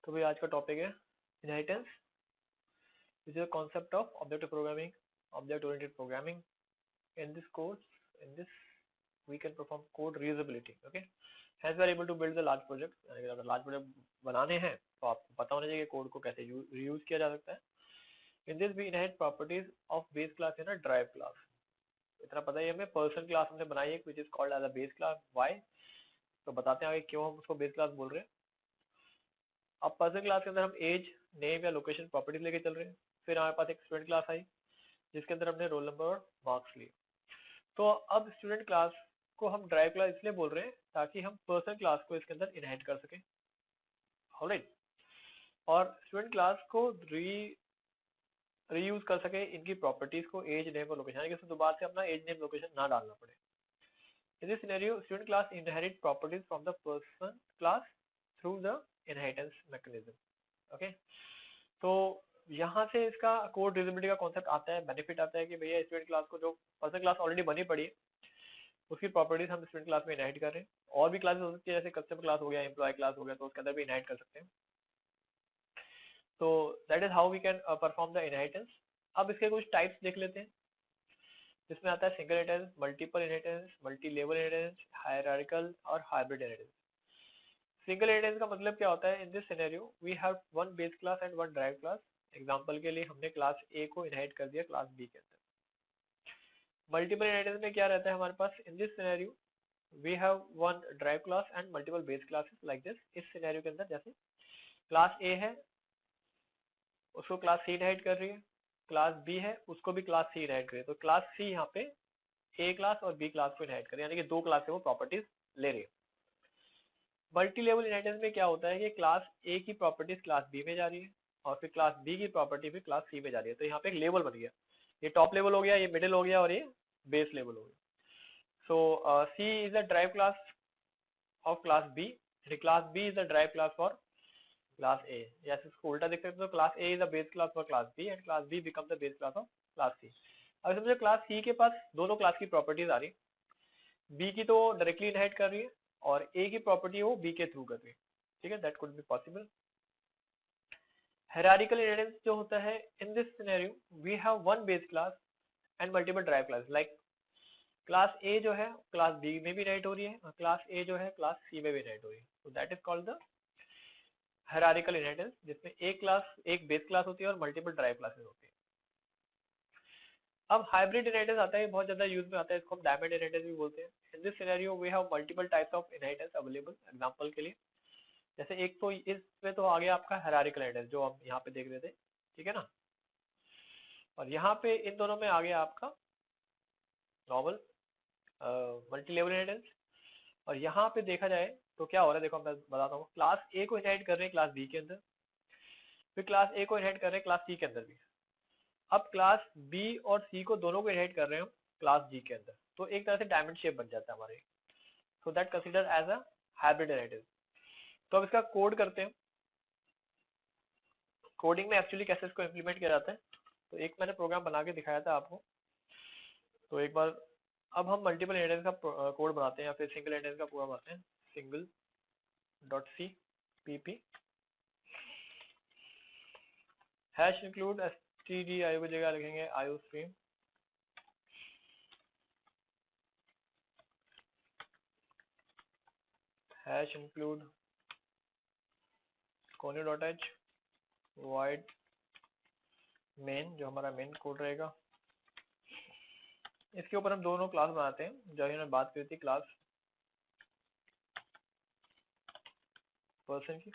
तो भाई आज का टॉपिक है inheritance, which is a concept of object programming, object oriented programming. In this course, in this we can perform code reusability. Okay, hence we are able to build the large project. अगर large project बनाने हैं तो आपको पता होना चाहिए code को कैसे reuse किया जा सकता है. In this we inherit properties of base class in a derived class. इतना पता ही हमें. पर्सन क्लास हमने बनाई है which is called as a base class. Why? तो बताते हैं आगे क्यों हम उसको बेस क्लास बोल रहे हैं. अब पर्सन क्लास के अंदर हम एज, नेम या लोकेशन प्रॉपर्टीज लेके चल रहे हैं. फिर हमारे पास एक स्टूडेंट क्लास आई जिसके अंदर हमने रोल नंबर और मार्क्स लिए. तो अब स्टूडेंट क्लास को हम ड्राइव क्लास इसलिए बोल रहे हैं ताकि हम पर्सन क्लास को इसके अंदर इनहेरिट कर सकें. ऑलराइट. और स्टूडेंट क्लास को रीयूज कर सके इनकी प्रॉपर्टीज को, एज, नेम और लोकेशन, यानी कि दोबारा से अपना एज, नेम, लोकेशन ना डालना पड़े. In this scenario, student class inherit properties from the person class through the inheritance mechanism. Okay, तो यहाँ से इसका कोड रीयूजेबिलिटी का कॉन्सेप्ट आता है. बेनिफिट आता है कि भैया स्टूडेंट क्लास को जो पर्सन क्लास ऑलरेडी बनी पड़ी है उसकी प्रॉपर्टीज हम स्टूडेंट क्लास में इनहेरिट कर रहे हैं. और भी क्लासेस हो सकती है जैसे कस्टमर क्लास हो गया, एम्प्लॉय क्लास हो गया, तो उसके अंदर भी इनहेरिट कर सकते हैं. तो that is how we can perform the inheritance. अब इसके कुछ टाइप्स देख लेते हैं जिसमें आता है single inheritance, multiple inheritance, multi level inheritance, hierarchical और हाइब्रिड इनहेरिटेंस. सिंगल इनहेरिटेंस का मतलब क्या होता है? In this scenario we have one base class and one drive class. Example के लिए हमने क्लास ए को इनहेरिट कर दिया क्लास बी के अंदर. मल्टीपल इनहेरिटेंस में क्या रहता है हमारे पास? In this scenario we have one drive class and multiple base classes like this. इस सिनेरियो के अंदर जैसे क्लास ए है उसको क्लास सी इनहेरिट कर रही है, क्लास बी है उसको भी क्लास सी इनहेरिट कर रही है. तो क्लास सी यहाँ पे ए क्लास और बी क्लास को इनहेरिट कर रही है, यानी कि दो क्लास से वो प्रॉपर्टीज ले रही है. मल्टी लेवल इनहेरिटेंस में क्या होता है कि क्लास ए की प्रॉपर्टीज क्लास बी में जा रही है और फिर क्लास बी की प्रॉपर्टी भी क्लास सी में जा रही है. तो यहाँ पे एक लेवल बन गया. ये टॉप लेवल हो गया, ये मिडिल हो गया और ये बेस लेवल हो गया. So C is the derived class of class B, class B is the derived class for class A. या इसको उल्टा देख सकते हो, class A is the base class for class B and class B become the base class of class C. अब समझो class C के पास दोनों क्लास की प्रॉपर्टीज आ रही है. बी की तो डायरेक्टली इनहेरिट कर रही है और ए की प्रॉपर्टी वो बी के थ्रू कर रही है. ठीक है, that could be possible. Hierarchical inheritance जो होता है, in this scenario we have one base class and multiple drive class. Like class A जो है क्लास बी में भी इनहेरिट हो रही है और क्लास ए जो है क्लास सी में भी इनहेरिट हो रही है. तो that is called the hierarchical inheritance, जिसमें एक क्लास, एक बेस क्लास होती है और मल्टीपल ड्राइव क्लासेस होती है. अब हाइब्रिड इनहेरिटेंस आता है, बहुत ज्यादा यूज में आता है, इसको हम डायमंड इनहेरिटेंस भी बोलते हैं. In this scenario we have multiple types of inheritance available. Example के लिए जैसे एक तो इसमें तो आ गया आपका हायरार्किकल इनहेरिटेंस जो हम यहाँ पे देख रहे थे, ठीक है ना. और यहाँ पे इन दोनों में आ गया आपका नॉर्मल मल्टी लेवल इनहेरिटेंस. और यहाँ पे देखा जाए तो क्या हो रहा है, देखो मैं बताता हूँ. क्लास ए को इनहेरिट कर रहे हैं क्लास बी के अंदर, फिर क्लास ए को इनहेरिट कर रहे हैं क्लास सी के अंदर भी. अब क्लास बी और सी को दोनों को इनहेरिट कर रहे हो क्लास जी के अंदर, तो एक तरह से डायमंड शेप बन जाता है हमारे. So that consider as a hybrid inheritance. तो अब इसका कोड करते हैं. कोडिंग में एक्चुअली कैसे इसको इम्प्लीमेंट किया जाता है, तो एक मैंने प्रोग्राम बना के दिखाया था आपको. तो एक बार अब हम मल्टीपल इनहेरिटेंस का कोड बनाते हैं या फिर सिंगल इनहेरिटेंस का पूरा बनाते हैं. Single dot C PP hash include stdio की जगह लिखेंगे iostream hash include conio.h void main, जो हमारा मेन कोड रहेगा. इसके ऊपर हम दोनों क्लास बनाते हैं जो हमने बात की थी, क्लास पर्सन की,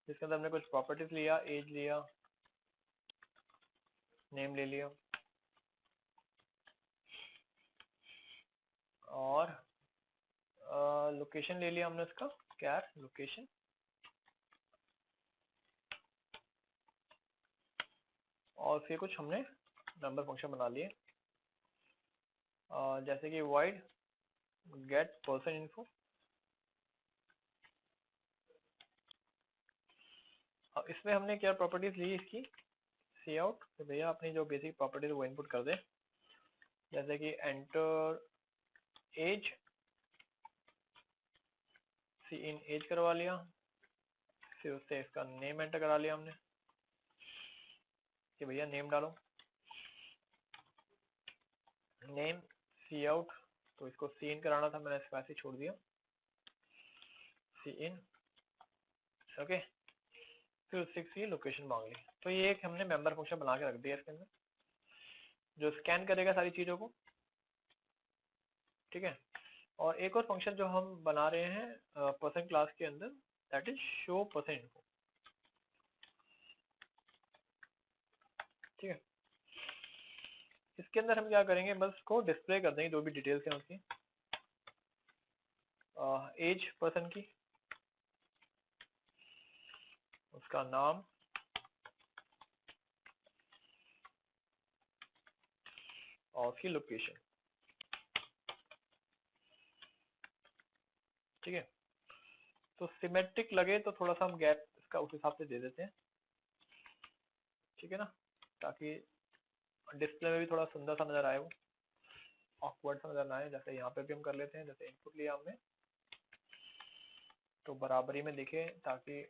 जिसके अंदर हमने कुछ प्रॉपर्टीज लिया, एज लिया, नेम ले लिया और लोकेशन ले लिया हमने इसका, कैर लोकेशन. और फिर कुछ हमने नंबर फंक्शन बना लिए जैसे कि void get person info. अब इसमें हमने क्या प्रॉपर्टीज ली इसकी, सी आउट. तो भैया अपनी जो बेसिक प्रॉपर्टीज वो इनपुट कर दे, जैसे कि एंटर एज, सी इन एज करवा लिया, फिर उससे इसका नेम एंटर करा लिया हमने कि भैया नेम डालो, नेम सी आउट, तो इसको सी इन कराना था, मैंने इसको ऐसे छोड़ दिया सी इन, ओके। फिर उससे की लोकेशन मांग ली। तो ये एक हमने मेंबर फंक्शन बना के रख दिया इसके अंदर जो स्कैन करेगा सारी चीजों को, ठीक है। और एक और फंक्शन जो हम बना रहे हैं पर्सन क्लास के अंदर, that is show person info, ठीक है। इसके अंदर हम क्या करेंगे, बस को डिस्प्ले कर देंगे जो भी डिटेल्स हैं उसकी, एज पर्सन की, उसका नाम, और उसकी लोकेशन, ठीक है। तो सिमेट्रिक लगे तो थोड़ा सा हम गैप इसका उस हिसाब से दे देते हैं, ठीक है ना, ताकि डिस्प्ले में भी थोड़ा सुंदर सा नजर आए, वो ऑकवर्ड सा नजर ना आए। जैसे यहाँ पे भी हम कर लेते हैं, जैसे इनपुट लिया हमने तो बराबरी में दिखे, ताकि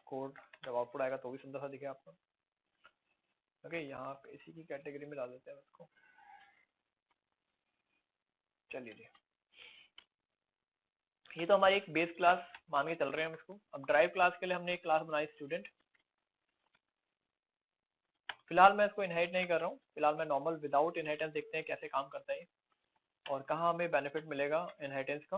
कोड जब आउटपुट आएगा तो भी सुंदर सा दिखे आपको, ओके। यहाँ पे इसी की कैटेगरी में डाल देते हैं इसको, चलिए जी। ये तो हमारी एक बेस क्लास मान के चल रहे हैं हम इसको। अब ड्राइव क्लास के लिए हमने एक क्लास बनाई स्टूडेंट, फिलहाल मैं इसको इनहेरिट नहीं कर रहा हूँ, फिलहाल मैं नॉर्मल विदाउट इनहेरिटेंस देखते हैं कैसे काम करता है और कहाँ हमें बेनिफिट मिलेगा इनहेरिटेंस का।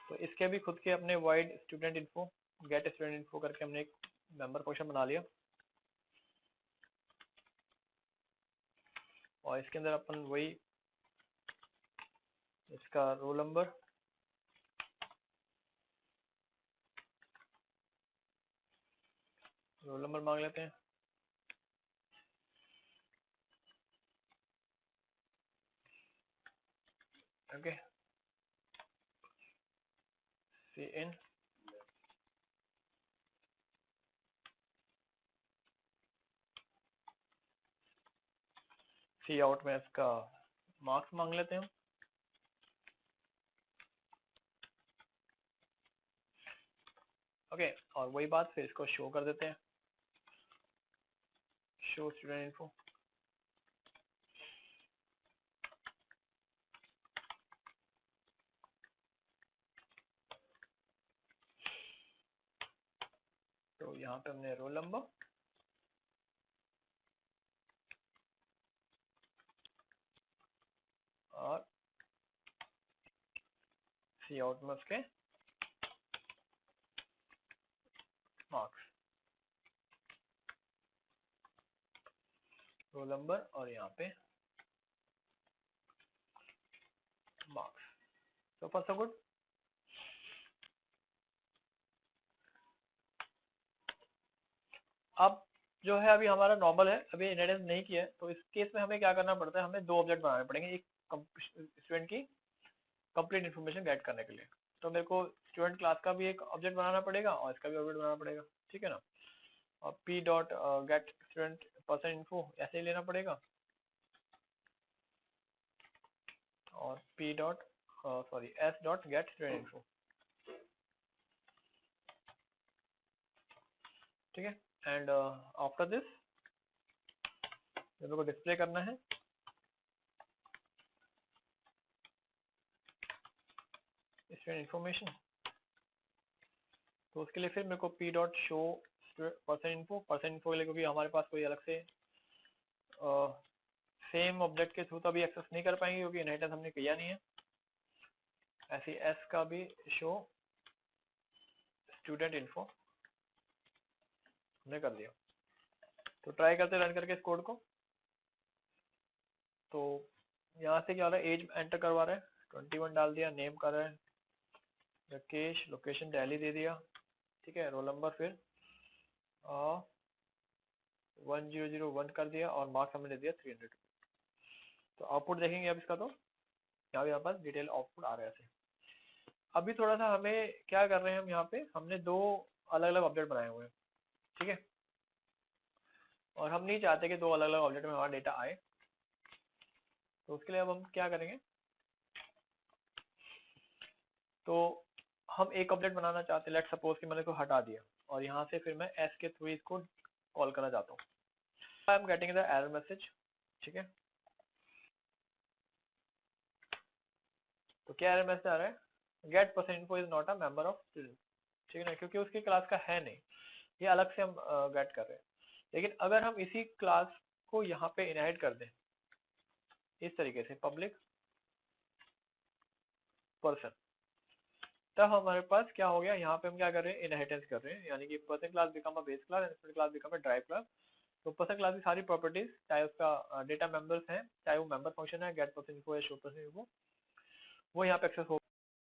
तो इसके भी खुद के अपने void student info, get student info करके हमने एक मेंबर फंक्शन बना लिया, और इसके अंदर अपन वही इसका रोल नंबर, मांग लेते हैं, ओके। सी इन, सी आउट में इसका मार्क्स मांग लेते हैं, ओके। और वही बात फिर इसको शो कर देते हैं, शो स्टूडेंट इन्फो, तो यहाँ पे हमने रोल नंबर और सी आउट में उसके मार्क्स, रोल नंबर और यहाँ पे marks. So for so good. अब जो है अभी हमारा नॉर्मल है, अभी इनहेरिटेंस नहीं किया है, तो इस केस में हमें क्या करना पड़ता है, हमें दो ऑब्जेक्ट बनाने पड़ेंगे, एक स्टूडेंट की कंप्लीट इन्फॉर्मेशन गेट करने के लिए। तो मेरे को स्टूडेंट क्लास का भी एक ऑब्जेक्ट बनाना पड़ेगा और इसका भी ऑब्जेक्ट बनाना पड़ेगा, ठीक है ना। और P dot gate student person info ऐसे ही लेना पड़ेगा, और P dot sorry S dot gate student info, ठीक है। एंड आफ्टर दिस मेरे को डिस्प्ले करना है स्टूडेंट इन्फॉर्मेशन, तो उसके लिए फिर मेरे को P dot show person info के लिए, क्योंकि हमारे पास कोई अलग से सेम ऑब्जेक्ट के थ्रू तो अभी एक्सेस नहीं कर पाएंगे क्योंकि इनहेरिटेंस हमने किया नहीं है। ऐसे एस का भी शो स्टूडेंट इन्फो हमने कर दिया। तो ट्राई करते रन करके इस कोड को। तो यहाँ से क्या हो रहा है, एज एंटर करवा रहा है, 21 डाल दिया, नेम कर रहा है राकेश, लोकेशन दिल्ली दे दिया, ठीक है। रोल नंबर फिर 1001 कर दिया और मार्क्स हमने दे दिया 300। तो आउटपुट देखेंगे अब इसका, तो यहाँ भी हमारे पास डिटेल आउटपुट आ रहा है। अभी थोड़ा सा हमें क्या कर रहे हैं, हम यहाँ पे हमने दो अलग अलग ऑब्जेक्ट बनाए हुए हैं, ठीक है। और हम नहीं चाहते कि दो अलग अलग ऑब्जेक्ट में हमारा डेटा आए, तो उसके लिए अब हम क्या करेंगे, तो हम एक ऑब्जेक्ट बनाना चाहते हैं, लेट सपोज कि मैंने इसको हटा दिया और यहाँ से फिर मैं एस के थ्रू इसको कॉल करना चाहता हूँ। I am getting the error message, ठीक है। तो क्या एरर मैसेज आ रहा है, get person info is not a member of student, ठीक है ना, क्योंकि उसकी क्लास का है नहीं, ये अलग से हम गेट कर रहे हैं। लेकिन अगर हम इसी क्लास को यहाँ पे इनहेरिट कर दें इस तरीके से, पब्लिक पर्सन, तब हमारे पास क्या हो गया, यहाँ पे हम क्या कर रहे हैं, इनहेरिटेंस कर रहे हैं, यानी कि person class become a base class and student class become a drive class. तो पर्सन क्लास की सारी प्रॉपर्टीज, चाहे उसका डेटा मेंबर्स हैं, चाहे वो मेंबर फंक्शन है, गेट पर्सन इन्फो या शो पर्सन इन्फो, वो यहाँ पे एक्सेस हो